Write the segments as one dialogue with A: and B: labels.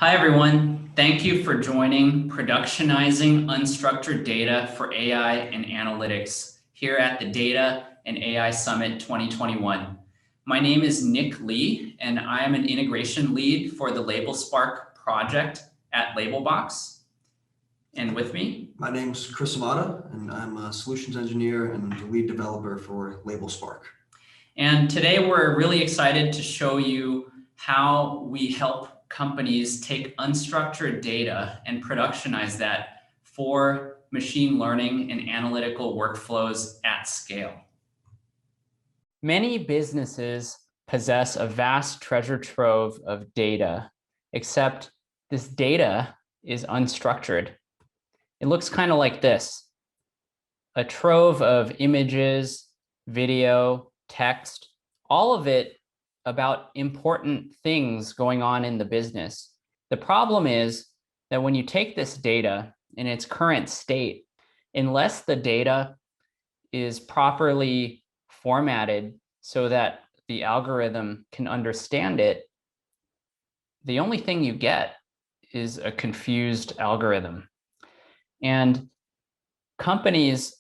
A: Hi, everyone. Thank you for joining Productionizing Unstructured Data for AI and Analytics here at the Data and AI Summit 2021. My name is Nick Lee, and I am an integration lead for the LabelSpark project at LabelBox. And with me?
B: My name's Chris Amata, and I'm a solutions engineer and the lead developer for LabelSpark.
A: And today we're really excited to show you how we help companies take unstructured data and productionize that for machine learning and analytical workflows at scale. Many businesses possess a vast treasure trove of data, except this data is unstructured. It looks kind of like this: a trove of images, video, text, all of it about important things going on in the business. The problem is that when you take this data in its current state, unless the data is properly formatted so that the algorithm can understand it, the only thing you get is a confused algorithm. And companies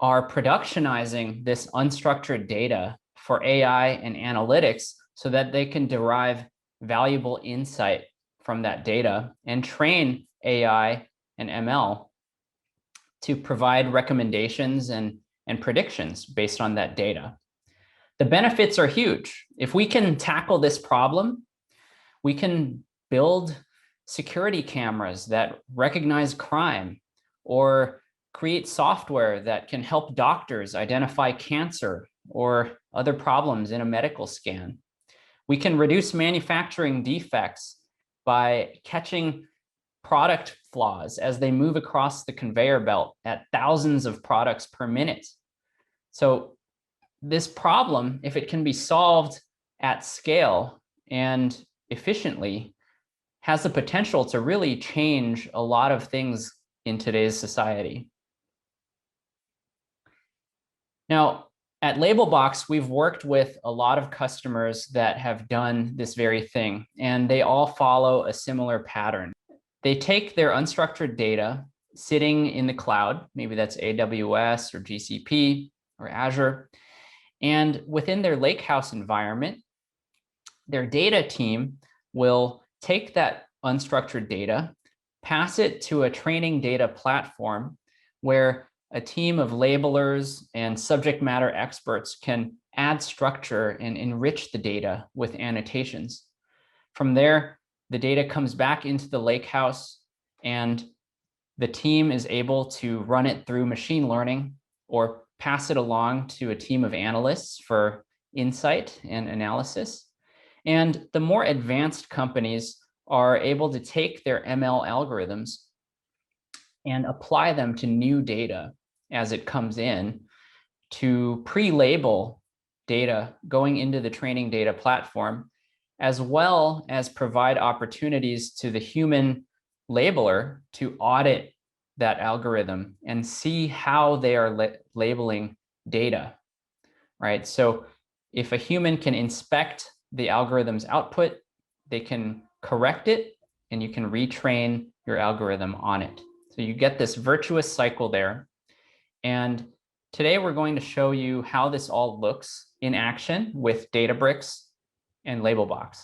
A: are productionizing this unstructured data for AI and analytics so that they can derive valuable insight from that data and train AI and ML to provide recommendations and predictions based on that data. The benefits are huge. If we can tackle this problem, we can build security cameras that recognize crime, or create software that can help doctors identify cancer or other problems in a medical scan. We can reduce manufacturing defects by catching product flaws as they move across the conveyor belt at thousands of products per minute. So this problem, if it can be solved at scale and efficiently, has the potential to really change a lot of things in today's society. Now, at LabelBox, we've worked with a lot of customers that have done this very thing, and they all follow a similar pattern. They take their unstructured data sitting in the cloud, maybe that's AWS or GCP or Azure, and within their lakehouse environment, their data team will take that unstructured data, pass it to a training data platform where a team of labelers and subject matter experts can add structure and enrich the data with annotations. From there, the data comes back into the lakehouse, and the team is able to run it through machine learning or pass it along to a team of analysts for insight and analysis. And the more advanced companies are able to take their ML algorithms and apply them to new data as it comes in to pre-label data going into the training data platform, as well as provide opportunities to the human labeler to audit that algorithm and see how they are labeling data, right? So if a human can inspect the algorithm's output, they can correct it, and you can retrain your algorithm on it. So you get this virtuous cycle there. And today we're going to show you how this all looks in action with Databricks and Labelbox.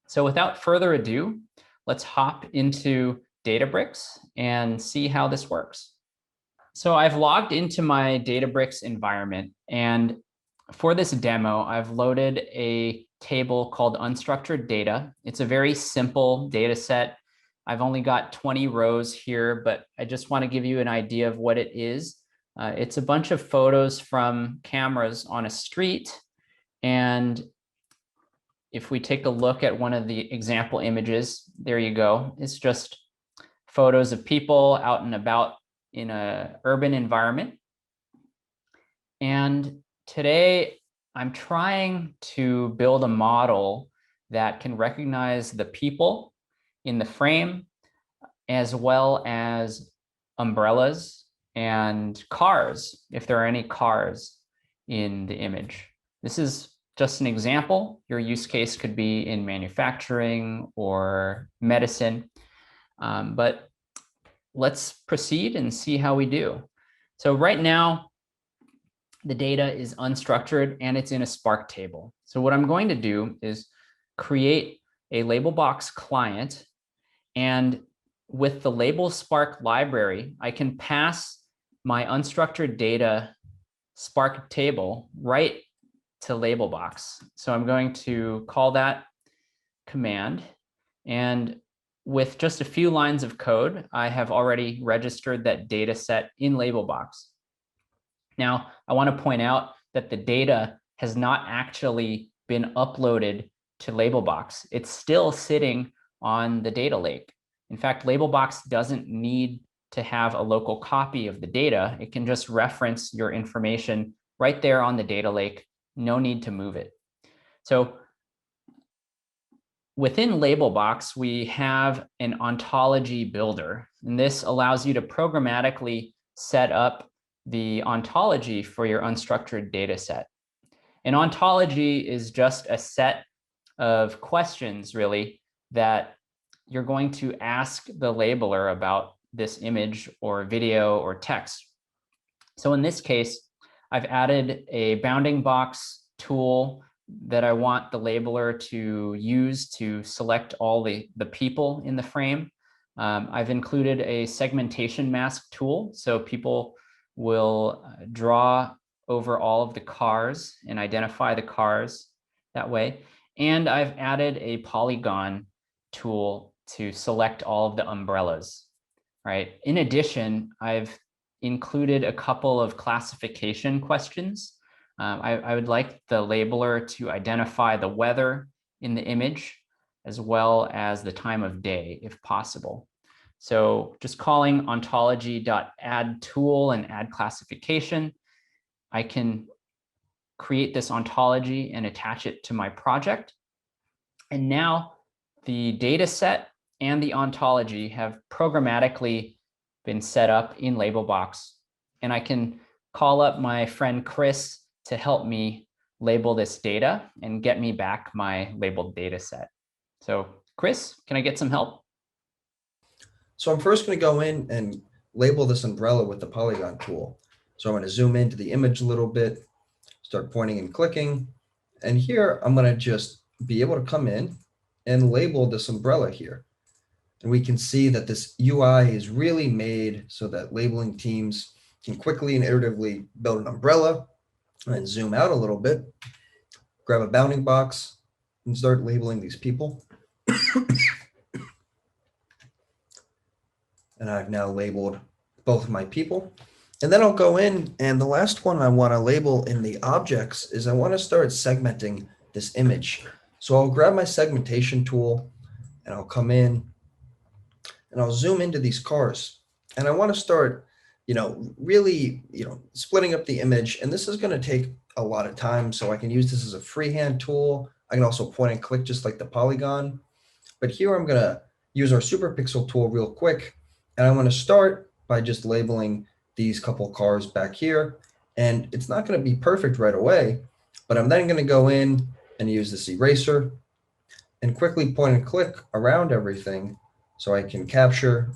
A: So without further ado, let's hop into Databricks and see how this works. So I've logged into my Databricks environment, and for this demo, I've loaded a table called unstructured data. It's a very simple data set. I've only got 20 rows here, but I just want to give you an idea of what it is. It's a bunch of photos from cameras on a street. And if we take a look at one of the example images, there you go. It's just photos of people out and about in an urban environment. And today, I'm trying to build a model that can recognize the people in the frame, as well as umbrellas and cars, if there are any cars in the image. This is just an example. Your use case could be in manufacturing or medicine, but let's proceed and see how we do. So right now, the data is unstructured and it's in a Spark table. So what I'm going to do is create a LabelBox client, and with the LabelSpark library, I can pass my unstructured data Spark table right to LabelBox. So I'm going to call that command, and with just a few lines of code, I have already registered that data set in LabelBox. Now, I want to point out that the data has not actually been uploaded to LabelBox. It's still sitting on the data lake. In fact, LabelBox doesn't need to have a local copy of the data. It can just reference your information right there on the data lake. No need to move it. So within LabelBox, we have an ontology builder, and this allows you to programmatically set up the ontology for your unstructured data set. An ontology is just a set of questions, really, that you're going to ask the labeler about this image or video or text. So in this case, I've added a bounding box tool that I want the labeler to use to select all the people in the frame. I've included a segmentation mask tool, so people will draw over all of the cars and identify the cars that way. And I've added a polygon tool to select all of the umbrellas, right? In addition, I've included a couple of classification questions. I would like the labeler to identify the weather in the image as well as the time of day, if possible. So just calling ontology.add tool and add classification, I can create this ontology and attach it to my project. And now the data set and the ontology have programmatically been set up in LabelBox. And I can call up my friend Chris to help me label this data and get me back my labeled data set. So Chris, can I get some help?
C: So I'm first going to go in and label this umbrella with the polygon tool. So I'm going to zoom into the image a little bit, start pointing and clicking. And here I'm going to just be able to come in and label this umbrella here. And we can see that this UI is really made so that labeling teams can quickly and iteratively build an umbrella, and zoom out a little bit, grab a bounding box and start labeling these people. And I've now labeled both of my people. And then I'll go in, and the last one I want to label in the objects is I want to start segmenting this image. So I'll grab my segmentation tool and I'll come in and I'll zoom into these cars. And I want to start, really, splitting up the image. And this is going to take a lot of time. So I can use this as a freehand tool. I can also point and click just like the polygon. But here I'm going to use our super pixel tool real quick. And I'm going to start by just labeling these couple cars back here. And it's not going to be perfect right away, but I'm then going to go in and use this eraser and quickly point and click around everything so I can capture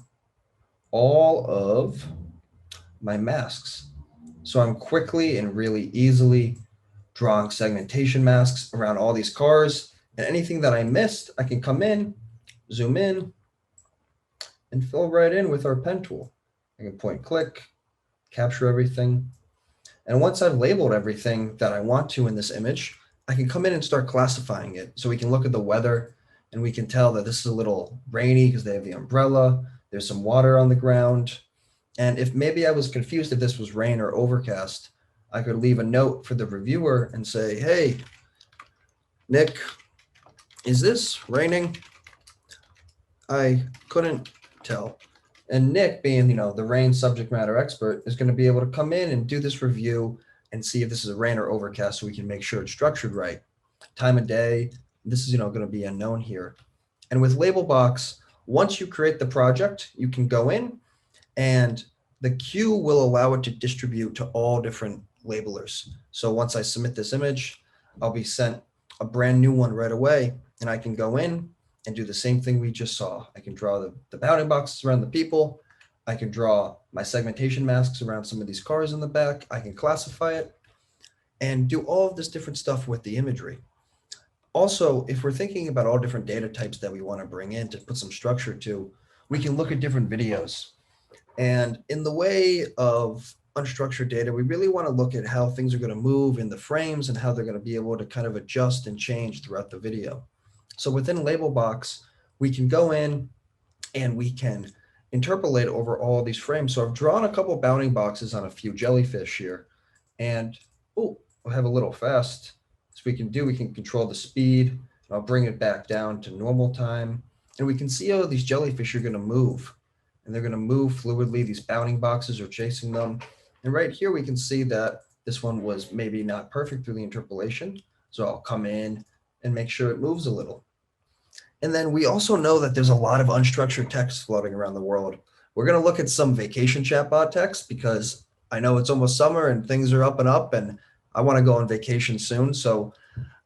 C: all of my masks. So I'm quickly and really easily drawing segmentation masks around all these cars, and anything that I missed, I can come in, zoom in, and fill right in with our pen tool. I can point, click, capture everything. And once I've labeled everything that I want to in this image, I can come in and start classifying it. So we can look at the weather and we can tell that this is a little rainy because they have the umbrella. There's some water on the ground. And if maybe I was confused if this was rain or overcast, I could leave a note for the reviewer and say, hey, Nick, is this raining? I couldn't tell. And Nick, being, the rain subject matter expert, is going to be able to come in and do this review and see if this is a rain or overcast so we can make sure it's structured right. Time of day, this is, going to be unknown here. And with LabelBox, once you create the project, you can go in and the queue will allow it to distribute to all different labelers. So once I submit this image, I'll be sent a brand new one right away, and I can go in and do the same thing we just saw. I can draw the bounding boxes around the people. I can draw my segmentation masks around some of these cars in the back. I can classify it and do all of this different stuff with the imagery. Also, if we're thinking about all different data types that we want to bring in to put some structure to, we can look at different videos. And in the way of unstructured data, we really want to look at how things are going to move in the frames and how they're going to be able to kind of adjust and change throughout the video. So within LabelBox, we can go in and we can interpolate over all these frames. So I've drawn a couple bounding boxes on a few jellyfish here. And oh, we'll have a little fast. So we can control the speed. And I'll bring it back down to normal time. And we can see how these jellyfish are going to move. And they're going to move fluidly. These bounding boxes are chasing them. And right here, we can see that this one was maybe not perfect through the interpolation. So I'll come in and make sure it moves a little. And then we also know that there's a lot of unstructured text floating around the world. We're going to look at some vacation chatbot text because I know it's almost summer and things are up and I want to go on vacation soon. So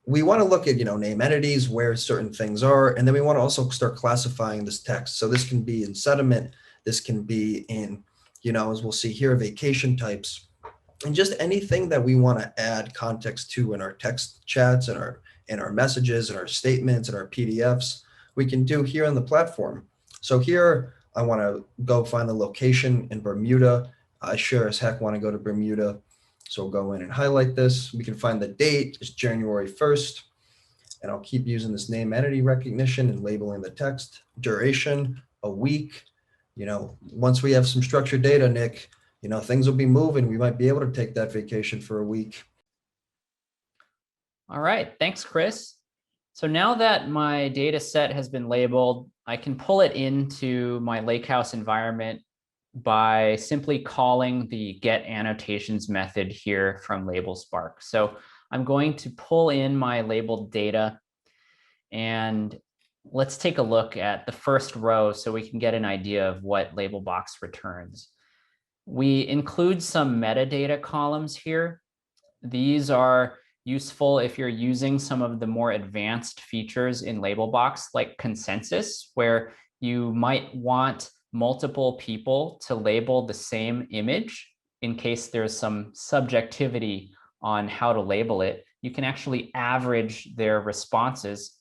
C: we want to look at, name entities, where certain things are, and then we want to also start classifying this text. So this can be in sediment, this can be in, as we'll see here, vacation types, and just anything that we want to add context to in our text chats and our messages and our statements and our PDFs, we can do here on the platform. So here, I want to go find the location in Bermuda. I sure as heck want to go to Bermuda. So we'll go in and highlight this. We can find the date, it's January 1st. And I'll keep using this name entity recognition and labeling the text. Duration, a week. Once we have some structured data, Nick, things will be moving. We might be able to take that vacation for a week.
A: All right, thanks, Chris. So now that my data set has been labeled, I can pull it into my Lakehouse environment by simply calling the get annotations method here from LabelSpark. So I'm going to pull in my labeled data, and let's take a look at the first row so we can get an idea of what LabelBox returns. We include some metadata columns here. These are useful if you're using some of the more advanced features in LabelBox, like consensus, where you might want multiple people to label the same image in case there's some subjectivity on how to label it. You can actually average their responses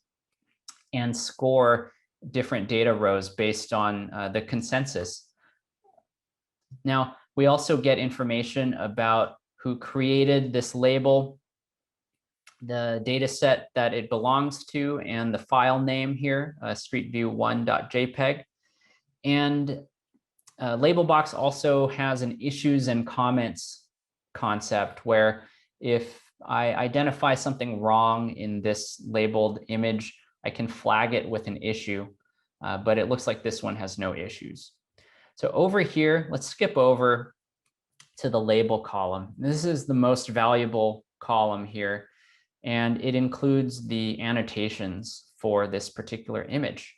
A: and score different data rows based on the consensus. Now, we also get information about who created this label, the data set that it belongs to, and the file name here, streetview1.jpg. And LabelBox also has an issues and comments concept where if I identify something wrong in this labeled image, I can flag it with an issue, but it looks like this one has no issues. So over here, let's skip over to the label column. This is the most valuable column here, and it includes the annotations for this particular image.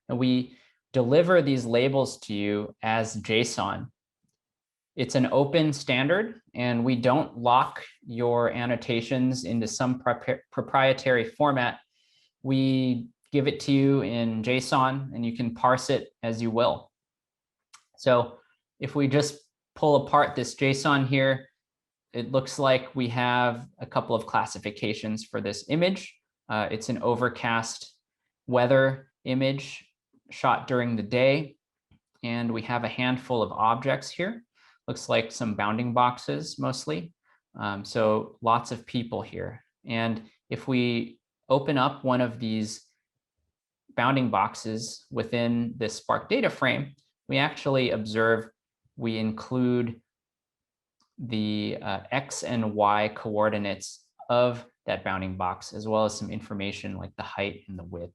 A: And we deliver these labels to you as JSON. It's an open standard, and we don't lock your annotations into some proprietary format. We give it to you in JSON, and you can parse it as you will. So if we just pull apart this JSON here, it looks like we have a couple of classifications for this image. It's an overcast weather image shot during the day. And we have a handful of objects here. Looks like some bounding boxes mostly. So lots of people here. And if we open up one of these bounding boxes within this Spark DataFrame, we actually observe we include the X and Y coordinates of that bounding box, as well as some information like the height and the width.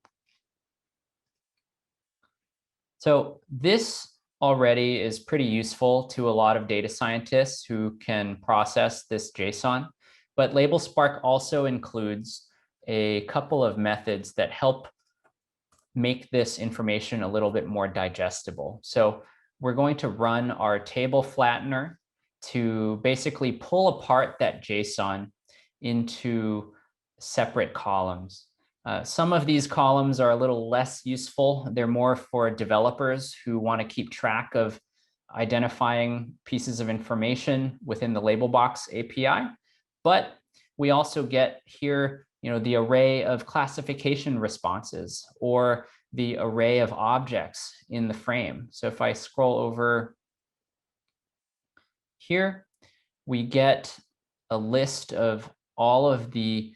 A: So this already is pretty useful to a lot of data scientists who can process this JSON, but LabelSpark also includes a couple of methods that help make this information a little bit more digestible. So we're going to run our table flattener to basically pull apart that JSON into separate columns. Some of these columns are a little less useful. They're more for developers who want to keep track of identifying pieces of information within the LabelBox API. But we also get here, the array of classification responses or the array of objects in the frame. So if I scroll over here, we get a list of all of the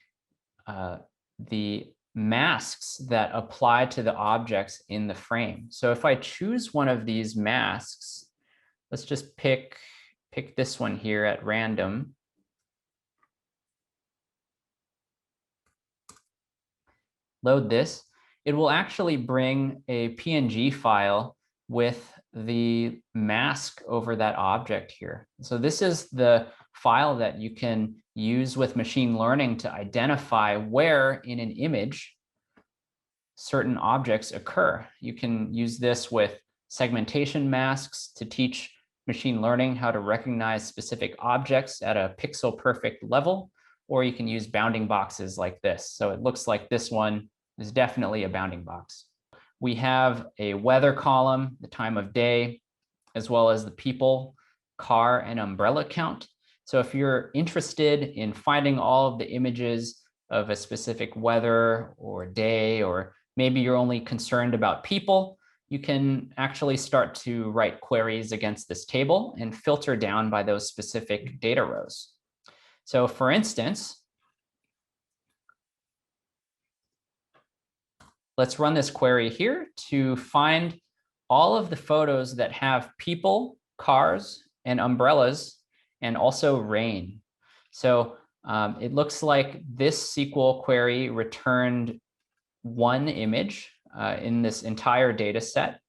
A: masks that apply to the objects in the frame. So if I choose one of these masks, let's just pick this one here at random. Load this, it will actually bring a PNG file with the mask over that object here. So this is the file that you can use with machine learning to identify where in an image certain objects occur. You can use this with segmentation masks to teach machine learning how to recognize specific objects at a pixel perfect level, or you can use bounding boxes like this. So it looks like this one is definitely a bounding box. We have a weather column, the time of day, as well as the people, car, and umbrella count. So if you're interested in finding all of the images of a specific weather or day, or maybe you're only concerned about people, you can actually start to write queries against this table and filter down by those specific data rows. So for instance, let's run this query here to find all of the photos that have people, cars, and umbrellas, and also rain. So it looks like this SQL query returned one image in this entire data set.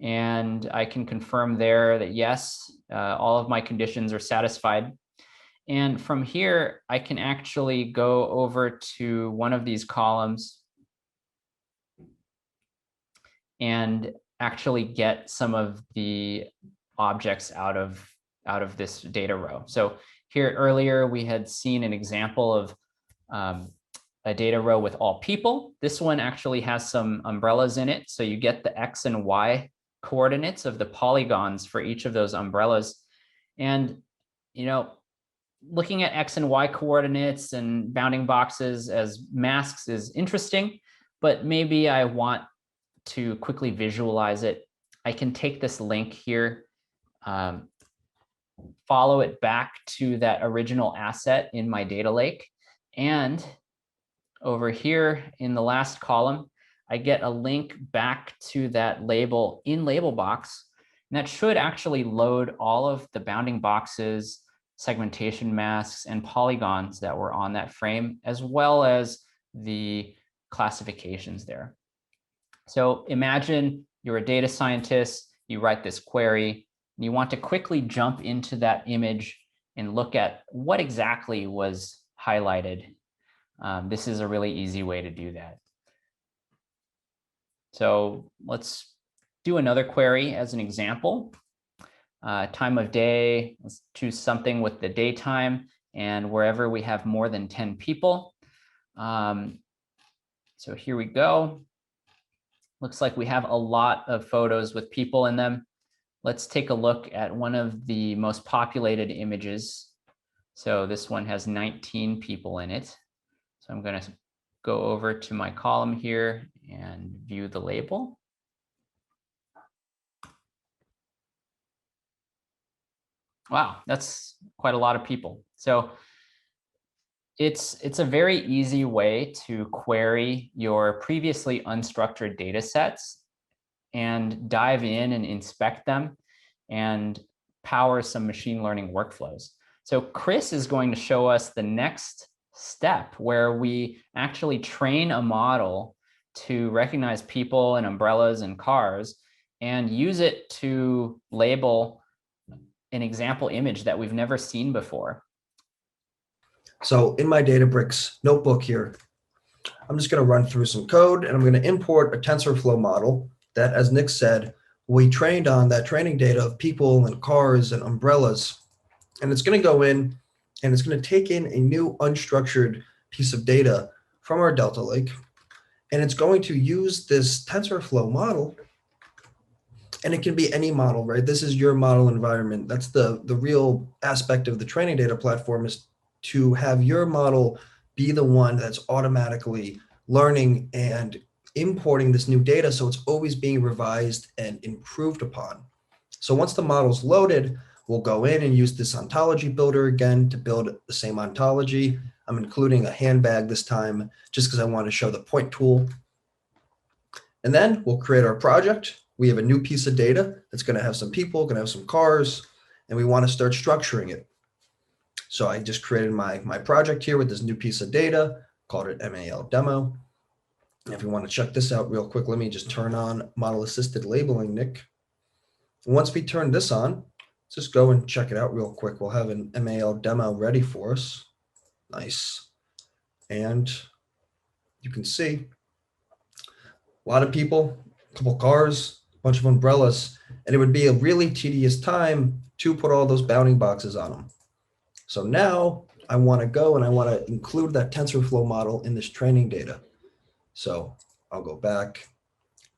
A: And I can confirm there that yes, all of my conditions are satisfied. And from here, I can actually go over to one of these columns and actually get some of the objects out of this data row. So here earlier, we had seen an example of a data row with all people. This one actually has some umbrellas in it. So you get the X and Y coordinates of the polygons for each of those umbrellas. And, looking at X and Y coordinates and bounding boxes as masks is interesting, but maybe I want to quickly visualize it. I can take this link here, follow it back to that original asset in my data lake. And over here in the last column, I get a link back to that label in LabelBox. And that should actually load all of the bounding boxes, segmentation masks, and polygons that were on that frame, as well as the classifications there. So imagine you're a data scientist, you write this query, and you want to quickly jump into that image and look at what exactly was highlighted. This is a really easy way to do that. So let's do another query as an example. Time of day, let's choose something with the daytime and wherever we have more than 10 people. So here we go. Looks like we have a lot of photos with people in them. Let's take a look at one of the most populated images. So this one has 19 people in it. So I'm going to go over to my column here and view the label. Wow, that's quite a lot of people. So it's a very easy way to query your previously unstructured data sets and dive in and inspect them and power some machine learning workflows. So Chris is going to show us the next step where we actually train a model to recognize people and umbrellas and cars and use it to label an example image that we've never seen before.
C: So in my Databricks notebook here, I'm just going to run through some code and I'm going to import a TensorFlow model that, as Nick said, we trained on that training data of people and cars and umbrellas. And it's going to go in and it's going to take in a new unstructured piece of data from our Delta Lake, and it's going to use this TensorFlow model. And it can be any model, right? This is your model environment. That's the real aspect of the training data platform, is to have your model be the one that's automatically learning and importing this new data, so it's always being revised and improved upon. So once the model's loaded, we'll go in and use this ontology builder again to build the same ontology. I'm including a handbag this time just because I want to show the point tool. And then we'll create our project. We have a new piece of data that's going to have some people, going to have some cars, and we want to start structuring it. So I just created my project here with this new piece of data, called it MAL demo. And if you want to check this out real quick, let me just turn on model assisted labeling, Nick. And once we turn this on, let's just go and check it out real quick. We'll have an MAL demo ready for us. Nice. And you can see a lot of people, a couple cars, a bunch of umbrellas, and it would be a really tedious time to put all those bounding boxes on them. So now I want to go and I want to include that TensorFlow model in this training data. So I'll go back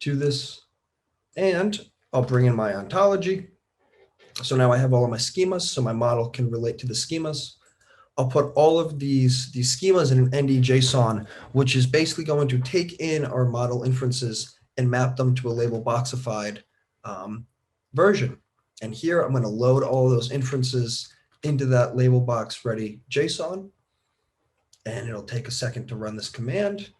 C: to this and I'll bring in my ontology. So now I have all of my schemas, so my model can relate to the schemas. I'll put all of these schemas in an ND-JSON, which is basically going to take in our model inferences and map them to a LabelBoxified version. And here I'm going to load all of those inferences into that LabelBox ready JSON. And it'll take a second to run this command.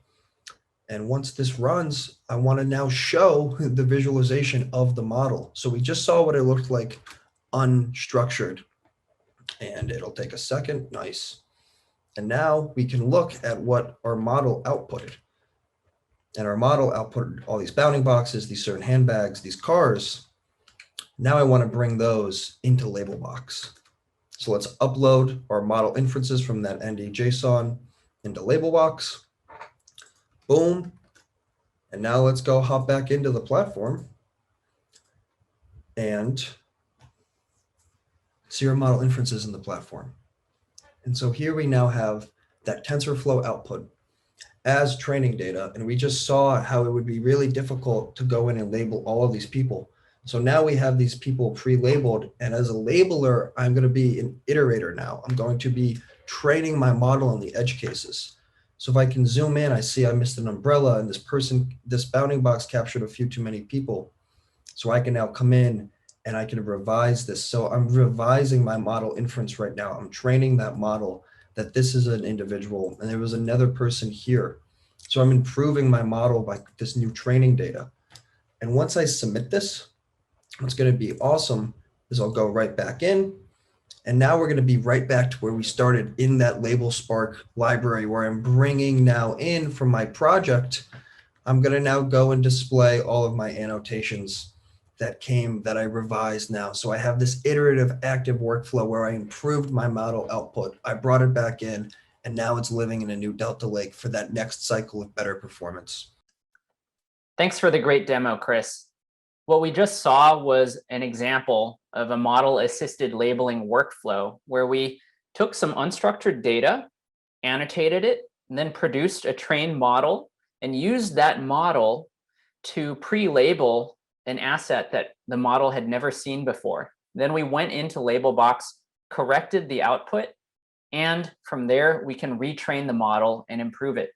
C: And once this runs, I want to now show the visualization of the model. So we just saw what it looked like unstructured. And it'll take a second. Nice. And now we can look at what our model outputted. And our model outputted all these bounding boxes, these certain handbags, these cars. Now I want to bring those into LabelBox. So let's upload our model inferences from that ND-JSON into LabelBox. Boom. And now let's go hop back into the platform and see our model inferences in the platform. And so here we now have that TensorFlow output as training data. And we just saw how it would be really difficult to go in and label all of these people. So now we have these people pre-labeled. And as a labeler, I'm going to be an iterator now. I'm going to be training my model on the edge cases. So if I can zoom in, I see I missed an umbrella and this bounding box captured a few too many people. So I can now come in and I can revise this. So I'm revising my model inference right now. I'm training that model that this is an individual and there was another person here. So I'm improving my model by this new training data. And once I submit this, what's going to be awesome is I'll go right back in. And now we're going to be right back to where we started in that LabelSpark library, where I'm bringing now in from my project. I'm going to now go and display all of my annotations that I revised now. So I have this iterative active workflow where I improved my model output. I brought it back in, and now it's living in a new Delta Lake for that next cycle of better performance.
A: Thanks for the great demo, Chris. What we just saw was an example of a model-assisted labeling workflow where we took some unstructured data, annotated it, and then produced a trained model and used that model to pre-label an asset that the model had never seen before. Then we went into LabelBox, corrected the output, and from there we can retrain the model and improve it.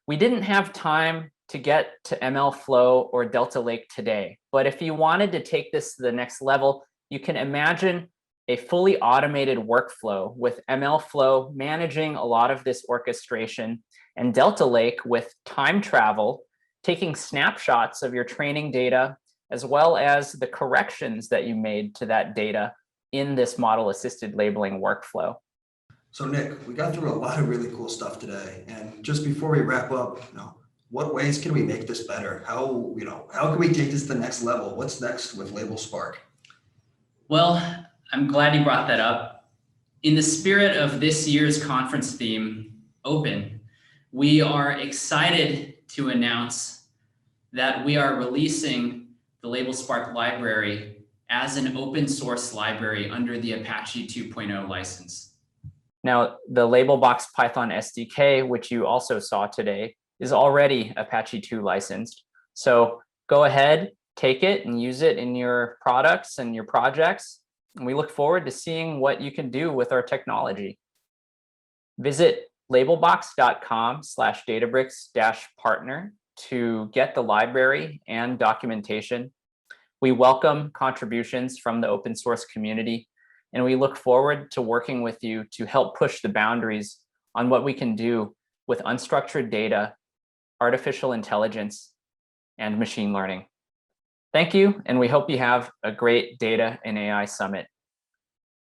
A: We didn't have time to get to MLflow or Delta Lake today, but if you wanted to take this to the next level, you can imagine a fully automated workflow with MLflow managing a lot of this orchestration, and Delta Lake with time travel, taking snapshots of your training data, as well as the corrections that you made to that data in this model-assisted labeling workflow.
B: So Nick, we got through a lot of really cool stuff today. And just before we wrap up, what ways can we make this better? How can we take this to the next level? What's next with LabelSpark?
A: Well, I'm glad you brought that up. In the spirit of this year's conference theme, Open, we are excited to announce that we are releasing the LabelSpark library as an open source library under the Apache 2.0 license. Now, the LabelBox Python SDK, which you also saw today, is already Apache 2 licensed. So go ahead, take it and use it in your products and your projects. And we look forward to seeing what you can do with our technology. Visit labelbox.com/Databricks-partner to get the library and documentation. We welcome contributions from the open source community, and we look forward to working with you to help push the boundaries on what we can do with unstructured data, artificial intelligence, and machine learning. Thank you, and we hope you have a great Data and AI Summit.